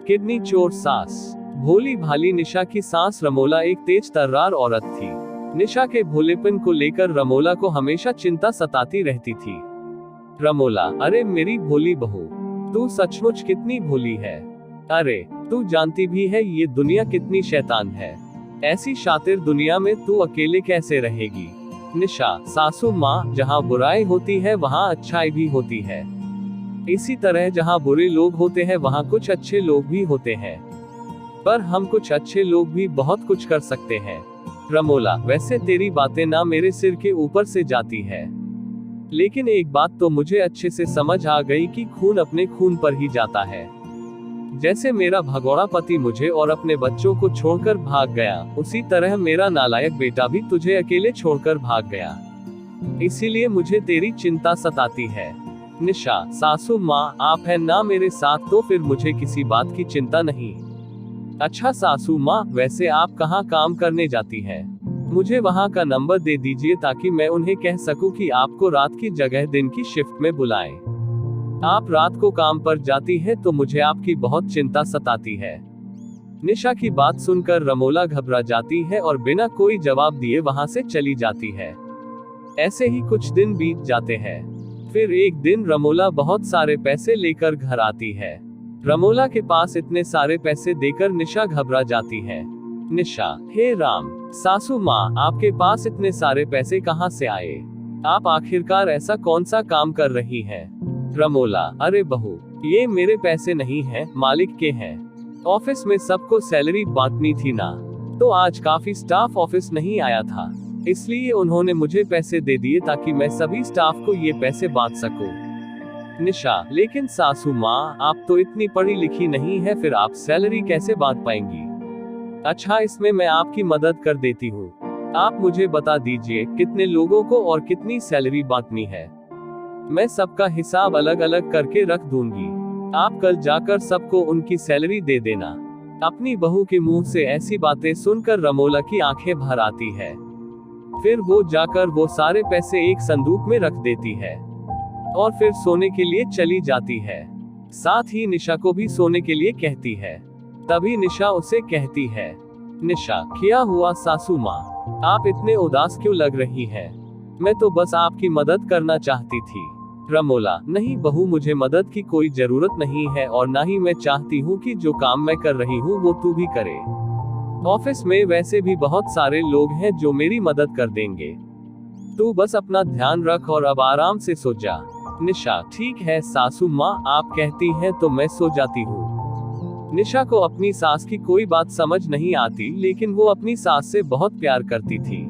Kidney चोर सास। भोली भाली निशा की सास रमोला एक तेज तर्रार औरत थी। निशा के भोलेपन को लेकर रमोला को हमेशा चिंता सताती रहती थी। रमोला, अरे मेरी भोली बहू, तू सचमुच कितनी भोली है। अरे तू जानती भी है ये दुनिया कितनी शैतान है। ऐसी शातिर दुनिया में तू अकेले कैसे रहेगी। निशा, सासू माँ, जहाँ बुराई होती है वहाँ अच्छाई भी होती है। इसी तरह जहाँ बुरे लोग होते हैं वहाँ कुछ अच्छे लोग भी होते हैं, पर हम कुछ अच्छे लोग भी बहुत कुछ कर सकते हैं। रमोला, वैसे तेरी बातें ना मेरे सिर के ऊपर से जाती है, लेकिन एक बात तो मुझे अच्छे से समझ आ गई कि खून अपने खून पर ही जाता है। जैसे मेरा भगोड़ा पति मुझे और अपने बच्चों को छोड़कर भाग गया, उसी तरह मेरा नालायक बेटा भी तुझे अकेले छोड़कर भाग गया। इसीलिए मुझे तेरी चिंता सताती है। निशा, सासू माँ, आप हैं ना मेरे साथ, तो फिर मुझे किसी बात की चिंता नहीं। अच्छा सासू माँ, वैसे आप कहाँ काम करने जाती हैं? मुझे वहाँ का नंबर दे दीजिए ताकि मैं उन्हें कह सकूं कि आपको रात की जगह दिन की शिफ्ट में बुलाएं। आप रात को काम पर जाती है तो मुझे आपकी बहुत चिंता सताती है। निशा की बात सुनकर रमोला घबरा जाती है और बिना कोई जवाब दिए वहाँ से चली जाती है। ऐसे ही कुछ दिन बीत जाते हैं। फिर एक दिन रमोला बहुत सारे पैसे लेकर घर आती है। रमोला के पास इतने सारे पैसे देकर निशा घबरा जाती है। निशा, हे राम, सासू माँ, आपके पास इतने सारे पैसे कहाँ से आए? आप आखिरकार ऐसा कौन सा काम कर रही हैं? रमोला, अरे बहू, ये मेरे पैसे नहीं हैं, मालिक के हैं। ऑफिस में सबको सैलरी बांटनी थी ना, तो आज काफी स्टाफ ऑफिस नहीं आया था, इसलिए उन्होंने मुझे पैसे दे दिए ताकि मैं सभी स्टाफ को ये पैसे बांट सकूं। निशा, लेकिन सासू माँ, आप तो इतनी पढ़ी लिखी नहीं है, फिर आप सैलरी कैसे बांट पाएंगी? अच्छा, इसमें मैं आपकी मदद कर देती हूँ। आप मुझे बता दीजिए कितने लोगों को और कितनी सैलरी बांटनी है। मैं सबका हिसाब अलग अलग करके रख दूंगी। आप कल जाकर सबको उनकी सैलरी दे देना। अपनी बहू के मुंह से ऐसी बातें सुनकर रमोला की आंखें भर आती है। फिर वो जाकर वो सारे पैसे एक संदूक में रख देती है और फिर सोने के लिए चली जाती है। साथ ही निशा को भी सोने के लिए कहती है। तभी निशा उसे कहती है, निशा, क्या हुआ सासू माँ, आप इतने उदास क्यों लग रही हैं? मैं तो बस आपकी मदद करना चाहती थी। रमोला, नहीं बहू, मुझे मदद की कोई जरूरत नहीं है और ना ही मैं चाहती हूँ कि जो काम मैं कर रही हूँ वो तू भी करे। ऑफिस में वैसे भी बहुत सारे लोग हैं जो मेरी मदद कर देंगे। तू बस अपना ध्यान रख और अब आराम से सो जा। निशा, ठीक है सासू माँ, आप कहती हैं तो मैं सो जाती हूँ। निशा को अपनी सास की कोई बात समझ नहीं आती, लेकिन वो अपनी सास से बहुत प्यार करती थी,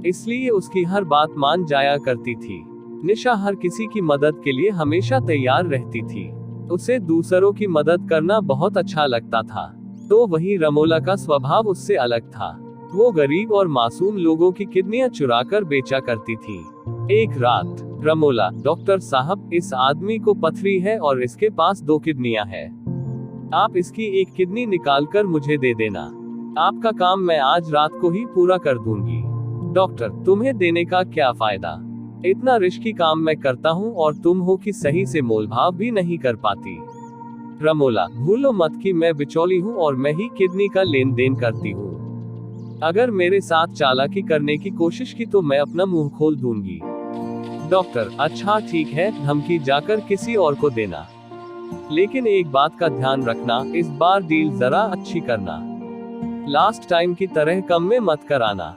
इसलिए उसकी हर बात मान जाया करती थी। निशा हर किसी की मदद के लिए हमेशा तैयार रहती थी। उसे दूसरों की मदद करना बहुत अच्छा लगता था। तो वही रमोला का स्वभाव उससे अलग था। वो गरीब और मासूम लोगों की किडनियां चुराकर बेचा करती थी। एक रात, रमोला, डॉक्टर साहब, इस आदमी को पथरी है और इसके पास 2 किडनियां हैं। आप इसकी एक किडनी निकालकर मुझे दे देना। आपका काम मैं आज रात को ही पूरा कर दूंगी। डॉक्टर, तुम्हें देने का क्या फायदा? इतना रिस्की काम मैं करता हूँ और तुम हो कि सही से मोलभाव भी नहीं कर पाती। रमोला, भूलो मत कि मैं बिचौली हूँ और मैं ही किडनी का लेन देन करती हूँ। अगर मेरे साथ चालाकी करने की कोशिश की तो मैं अपना मुंह खोल दूंगी। डॉक्टर, अच्छा ठीक है, धमकी जाकर किसी और को देना, लेकिन एक बात का ध्यान रखना, इस बार डील जरा अच्छी करना। लास्ट टाइम की तरह कम में मत कराना।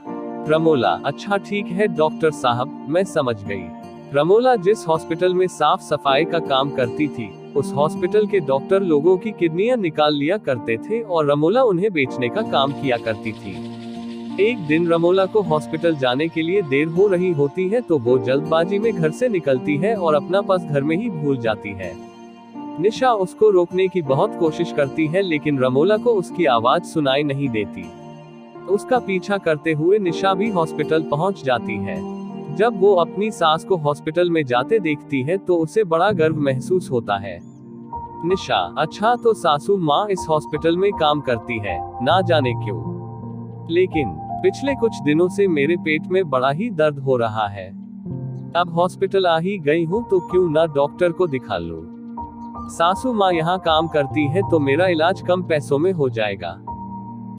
रमोला, अच्छा ठीक है डॉक्टर साहब, मैं समझ गई। रमोला जिस हॉस्पिटल में साफ सफाई का काम करती थी, उस हॉस्पिटल के डॉक्टर लोगों की किडनियां निकाल लिया करते थे और रमोला उन्हें बेचने का काम किया करती थी। एक दिन रमोला को हॉस्पिटल जाने के लिए देर हो रही होती है तो वो जल्दबाजी में घर से निकलती है और अपना पर्स घर में ही भूल जाती है। निशा उसको रोकने की बहुत कोशिश करती है, लेकिन रमोला को उसकी आवाज सुनाई नहीं देती। उसका पीछा करते हुए निशा भी हॉस्पिटल पहुंच जाती है। जब वो अपनी सास को हॉस्पिटल में जाते देखती है तो उसे बड़ा गर्व महसूस होता है। निशा, अच्छा तो सासू माँ इस हॉस्पिटल में काम करती है, ना जाने क्यों, लेकिन पिछले कुछ दिनों से मेरे पेट में बड़ा ही दर्द हो रहा है। अब हॉस्पिटल आ ही गई हूँ तो क्यों ना डॉक्टर को दिखा लूं। सासू माँ यहाँ काम करती है तो मेरा इलाज कम पैसों में हो जाएगा।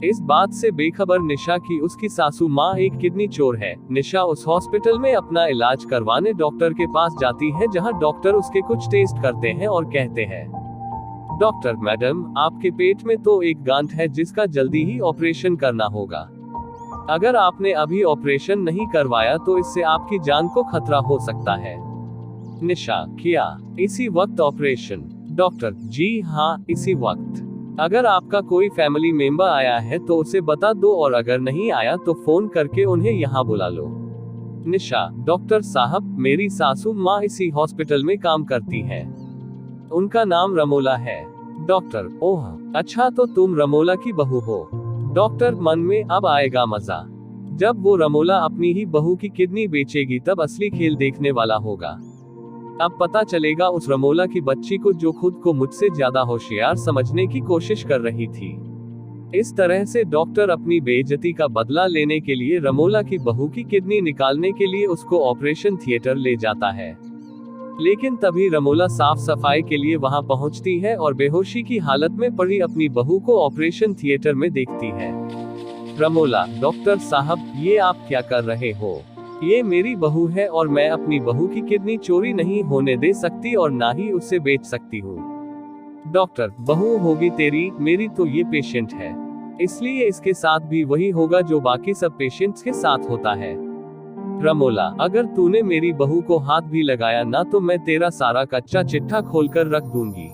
इस बात से बेखबर निशा की उसकी सासू माँ एक किडनी चोर है। निशा उस हॉस्पिटल में अपना इलाज करवाने डॉक्टर के पास जाती है, जहाँ डॉक्टर उसके कुछ टेस्ट करते हैं और कहते हैं, डॉक्टर मैडम, आपके पेट में तो एक गांठ है जिसका जल्दी ही ऑपरेशन करना होगा। अगर आपने अभी ऑपरेशन नहीं करवाया तो इससे आपकी जान को खतरा हो सकता है। निशा, किया इसी वक्त ऑपरेशन? डॉक्टर, जी हाँ, इसी वक्त। अगर आपका कोई फैमिली मेंबर आया है तो उसे बता दो, और अगर नहीं आया तो फोन करके उन्हें यहाँ बुला लो। निशा, डॉक्टर साहब, मेरी सासू माँ इसी हॉस्पिटल में काम करती है, उनका नाम रमोला है। डॉक्टर, ओह अच्छा, तो तुम रमोला की बहू हो। डॉक्टर, मन में अब आएगा मजा। जब वो रमोला अपनी ही बहू की किडनी बेचेगी तब असली खेल देखने वाला होगा। अब पता चलेगा उस रमोला की बच्ची को जो खुद को मुझसे ज्यादा होशियार समझने की कोशिश कर रही थी। इस तरह से डॉक्टर अपनी बेइज्जती का बदला लेने के लिए रमोला की बहू की किडनी निकालने के लिए उसको ऑपरेशन थिएटर ले जाता है। लेकिन तभी रमोला साफ सफाई के लिए वहां पहुंचती है और बेहोशी की हालत में पड़ी अपनी बहू को ऑपरेशन थिएटर में देखती है। रमोला, डॉक्टर साहब, ये आप क्या कर रहे हो? ये मेरी बहू है और मैं अपनी बहू की किडनी चोरी नहीं होने दे सकती और ना ही उसे बेच सकती हूँ। डॉक्टर, बहू होगी तेरी, मेरी तो ये पेशेंट है, इसलिए इसके साथ भी वही होगा जो बाकी सब पेशेंट्स के साथ होता है। रमोला, अगर तूने मेरी बहू को हाथ भी लगाया ना तो मैं तेरा सारा कच्चा चिट्ठा खोलकर रख दूंगी।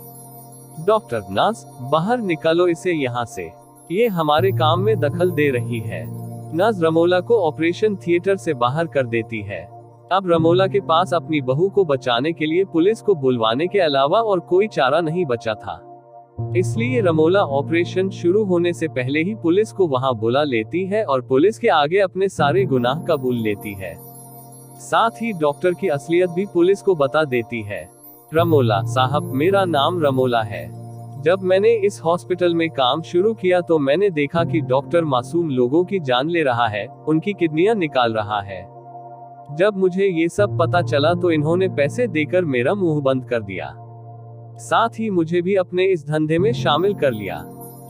डॉक्टर, नाज, बाहर निकालो इसे यहाँ से, ये हमारे काम में दखल दे रही है। नाज रमोला को ऑपरेशन थिएटर से बाहर कर देती है। अब रमोला के पास अपनी बहू को बचाने के लिए पुलिस को बुलवाने के अलावा और कोई चारा नहीं बचा था। इसलिए रमोला ऑपरेशन शुरू होने से पहले ही पुलिस को वहां बुला लेती है और पुलिस के आगे अपने सारे गुनाह कबूल लेती है। साथ ही डॉक्टर की असलियत भी पुलिस को बता देती है। रमोला साहब, मेरा नाम रमोला है। जब मैंने इस हॉस्पिटल में काम शुरू किया तो मैंने देखा कि डॉक्टर मासूम लोगों की जान ले रहा है, उनकी किडनियां निकाल रहा है। जब मुझे ये सब पता चला तो इन्होंने पैसे देकर मेरा मुंह बंद कर दिया। साथ ही मुझे भी अपने इस धंधे में शामिल कर लिया।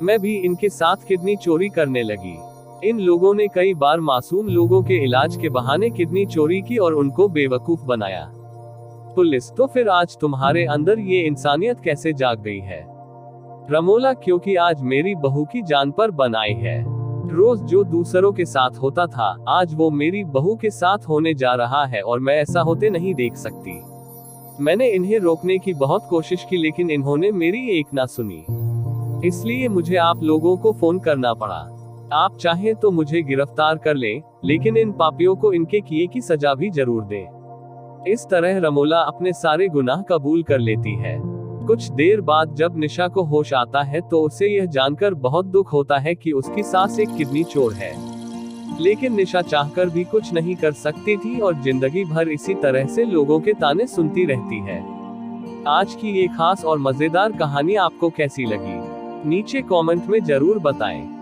मैं भी इनके साथ किडनी चोरी करने लगी। इन लोगों ने कई बार मासूम लोगों के इलाज के बहाने किडनी चोरी की और उनको बेवकूफ बनाया। पुलिस, तो फिर आज तुम्हारे अंदर ये इंसानियत कैसे जाग गई है? रमोला, क्योंकि आज मेरी बहू की जान पर बनाई है। रोज जो दूसरों के साथ होता था, आज वो मेरी बहू के साथ होने जा रहा है और मैं ऐसा होते नहीं देख सकती। मैंने इन्हें रोकने की बहुत कोशिश की लेकिन इन्होंने मेरी एक ना सुनी। इसलिए मुझे आप लोगों को फोन करना पड़ा। आप चाहें तो मुझे गिरफ्तार कर लें, लेकिन इन पापियों को इनके किए की सजा भी जरूर दें। इस तरह रमोला अपने सारे गुनाह कबूल कर लेती है। कुछ देर बाद जब निशा को होश आता है तो उसे यह जानकर बहुत दुख होता है कि उसकी सास एक किडनी चोर है। लेकिन निशा चाहकर भी कुछ नहीं कर सकती थी और जिंदगी भर इसी तरह से लोगों के ताने सुनती रहती है। आज की ये खास और मजेदार कहानी आपको कैसी लगी? नीचे कमेंट में जरूर बताएं।